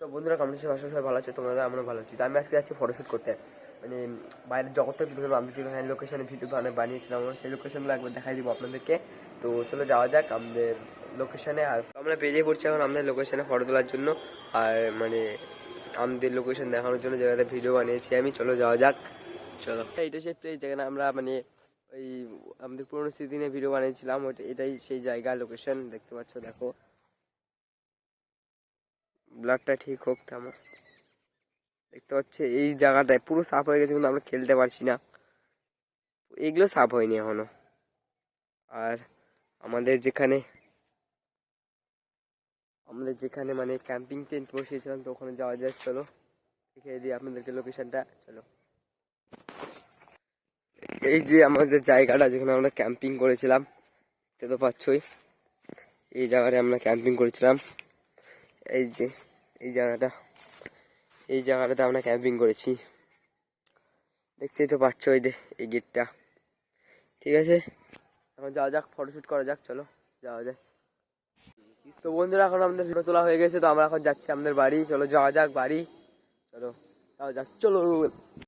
তো বন্ধুরা কমিউনিটি ভাষা সবাই ভালো আছে, তোমরা আমরা ভালো আছি। তো আমি আজকে যাচ্ছি ফটোশ্যুট করতে, মানে বাইরের জগতের বিভিন্ন আমি যেখানে লোকেশনে ভিডিও বানিয়েছিলাম সেই লোকেশনগুলো একবার দেখাই দিব আপনাদেরকে। তো চলো যাওয়া যাক আমাদের লোকেশনে। আর আমরা বেরিয়ে পড়ছি এখন আমাদের লোকেশনে ফটো তোলার জন্য, আর মানে আমাদের লোকেশন দেখানোর জন্য জায়গাতে ভিডিও বানিয়েছি আমি। চলো যাওয়া যাক, চলো। এইটা সেই প্লেস যেখানে আমরা মানে ওই আমাদের পুরোনো স্মৃতি নিয়ে ভিডিও বানিয়েছিলাম, এটাই সেই জায়গা লোকেশন দেখতে পাচ্ছ। দেখো ব্লাডটা ঠিক হোক তেমন দেখতে পাচ্ছে এই জায়গাটায় পুরো সাফ হয়ে গেছে, কিন্তু আমরা খেলতে পারছি না, এগুলো সাফ হয়নি এখনো। আর আমাদের যেখানে মানে ক্যাম্পিং টেন্ট বসিয়েছিলাম, তো ওখানে যাওয়া যায়। চলো দেখিয়ে দিই আপনাদেরকে লোকেশনটা, চলো। এই যে আমাদের জায়গাটা যেখানে আমরা ক্যাম্পিং করেছিলাম, দেখতে তো পাচ্ছই, এই জায়গাটায় আমরা ক্যাম্পিং করেছিলাম। এই যে এই জায়গাটাতে আমরা ক্যাম্পিং করেছি, দেখতেই তো পাচ্ছ। এই গেটটা, ঠিক আছে। এখন যাওয়া যাক, ফটোশ্যুট করা যাক, চলো যাওয়া যায়। তো বন্ধুরা এখন আমাদের ফটো তোলা হয়ে গেছে, তো আমরা এখন যাচ্ছি আমাদের বাড়ি। চলো যাওয়া যাক বাড়ি, চলো যাওয়া যাক, চলো।